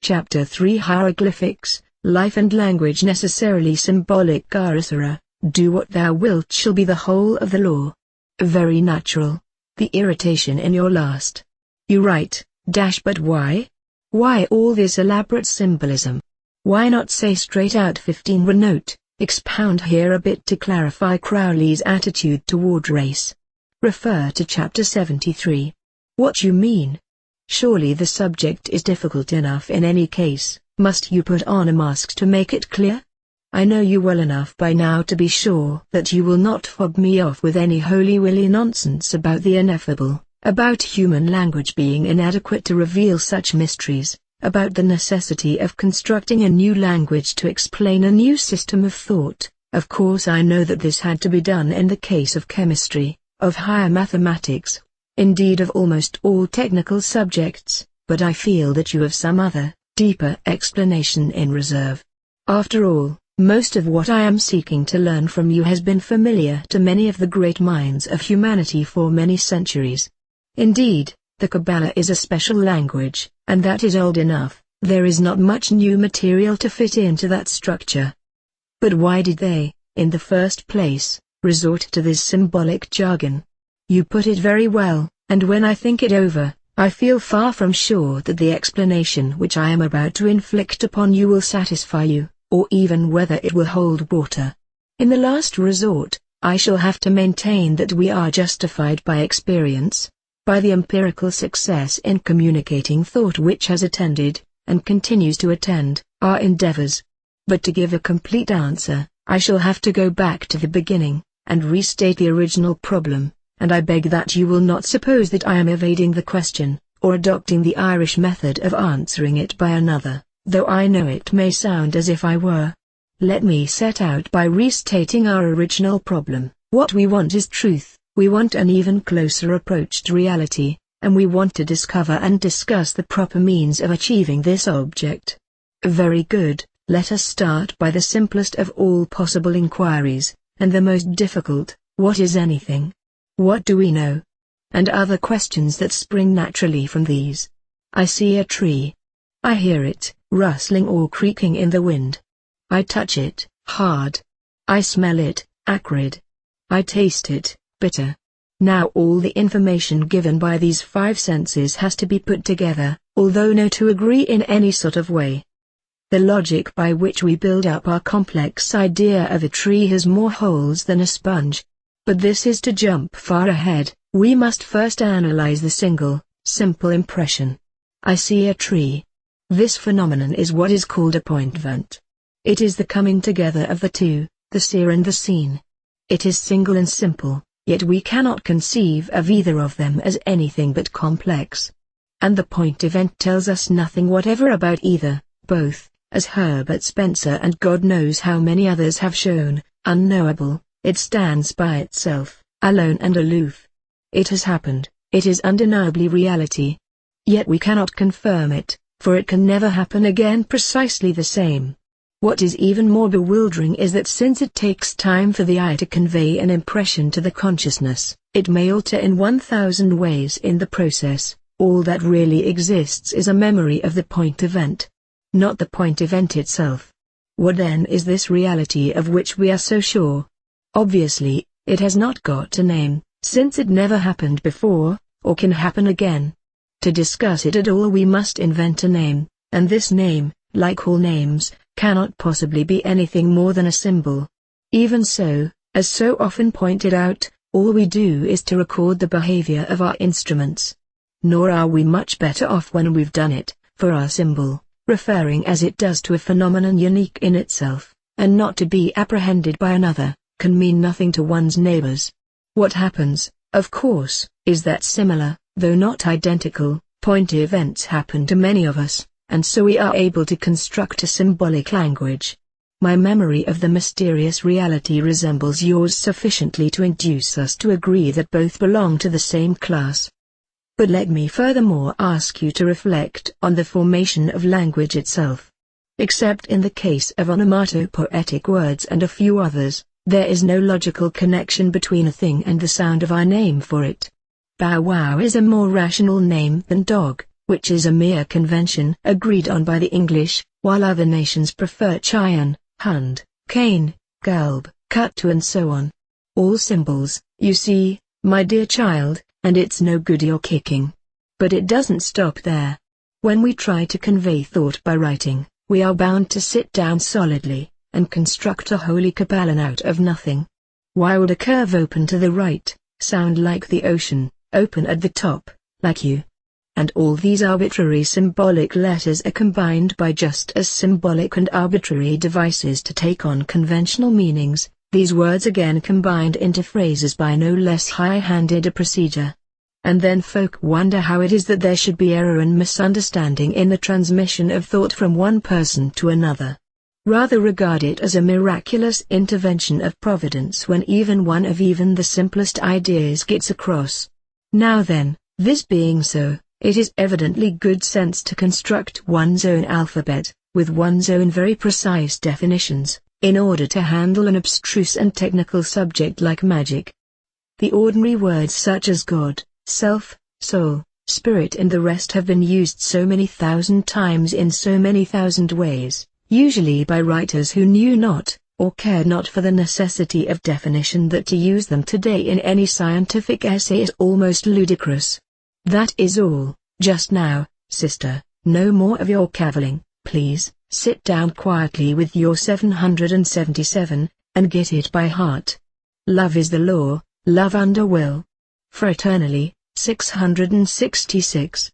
Chapter 3 Hieroglyphics, Life and Language Necessarily Symbolic Garasara, Do what thou wilt shall be the whole of the law. Very natural. The irritation in your last. You write, but why? Why all this elaborate symbolism? Why not say straight out 15 were note, expound here a bit to clarify Crowley's attitude toward race. Refer to chapter 73. What you mean? Surely the subject is difficult enough in any case, must you put on a mask to make it clear? I know you well enough by now to be sure that you will not fob me off with any holy-willy nonsense about the ineffable, about human language being inadequate to reveal such mysteries, about the necessity of constructing a new language to explain a new system of thought. Of course I know that this had to be done in the case of chemistry, of higher mathematics, indeed of almost all technical subjects, but I feel that you have some other, deeper explanation in reserve. After all, most of what I am seeking to learn from you has been familiar to many of the great minds of humanity for many centuries. Indeed, the Kabbalah is a special language, and that is old enough. There is not much new material to fit into that structure. But why did they, in the first place, resort to this symbolic jargon? You put it very well, and when I think it over, I feel far from sure that the explanation which I am about to inflict upon you will satisfy you, or even whether it will hold water. In the last resort, I shall have to maintain that we are justified by experience, by the empirical success in communicating thought which has attended, and continues to attend, our endeavors. But to give a complete answer, I shall have to go back to the beginning, and restate the original problem, and I beg that you will not suppose that I am evading the question, or adopting the Irish method of answering it by another, though I know it may sound as if I were. Let me set out by restating our original problem. What we want is truth, we want an even closer approach to reality, and we want to discover and discuss the proper means of achieving this object. Very good, let us start by the simplest of all possible inquiries, and the most difficult, what is anything? What do we know? And other questions that spring naturally from these. I see a tree. I hear it, rustling or creaking in the wind. I touch it, hard. I smell it, acrid. I taste it, bitter. Now all the information given by these five senses has to be put together, although no two agree in any sort of way. The logic by which we build up our complex idea of a tree has more holes than a sponge. But this is to jump far ahead. We must first analyze the simple impression. I see a tree. This phenomenon is what is called appointment. It is the coming together of the two, the seer and the seen. It is single and simple, yet we cannot conceive of either of them as anything but complex. And the point event tells us nothing whatever about either, both, as Herbert Spencer and God knows how many others have shown, unknowable. It stands by itself, alone and aloof. It has happened, it is undeniably reality. Yet we cannot confirm it, for it can never happen again precisely the same. What is even more bewildering is that since it takes time for the eye to convey an impression to the consciousness, it may alter in 1,000 ways in the process. All that really exists is a memory of the point event, not the point event itself. What then is this reality of which we are so sure? Obviously, it has not got a name, since it never happened before, or can happen again. To discuss it at all we must invent a name, and this name, like all names, cannot possibly be anything more than a symbol. Even so, as so often pointed out, all we do is to record the behavior of our instruments. Nor are we much better off when we've done it, for our symbol, referring as it does to a phenomenon unique in itself, and not to be apprehended by another, can mean nothing to one's neighbors. What happens, of course, is that similar, though not identical, point events happen to many of us, and so we are able to construct a symbolic language. My memory of the mysterious reality resembles yours sufficiently to induce us to agree that both belong to the same class. But let me furthermore ask you to reflect on the formation of language itself. Except in the case of onomatopoetic words and a few others, there is no logical connection between a thing and the sound of our name for it. Bow Wow is a more rational name than dog, which is a mere convention agreed on by the English, while other nations prefer chian, hund, cane, galb, cut to and so on. All symbols, you see, my dear child, and it's no good your kicking. But it doesn't stop there. When we try to convey thought by writing, we are bound to sit down solidly, and construct a holy cabal out of nothing. Why would a curve open to the right sound like the ocean, open at the top, like you? And all these arbitrary symbolic letters are combined by just as symbolic and arbitrary devices to take on conventional meanings, these words again combined into phrases by no less high-handed a procedure. And then folk wonder how it is that there should be error and misunderstanding in the transmission of thought from one person to another. Rather regard it as a miraculous intervention of Providence when even one of even the simplest ideas gets across. Now then, this being so, it is evidently good sense to construct one's own alphabet, with one's own very precise definitions, in order to handle an abstruse and technical subject like magic. The ordinary words such as God, self, soul, spirit and the rest have been used so many thousand times in so many thousand ways, usually by writers who knew not, or cared not for the necessity of definition, that to use them today in any scientific essay is almost ludicrous. That is all, just now, sister, no more of your cavilling, please, sit down quietly with your 777, and get it by heart. Love is the law, love under will. Fraternally, 666.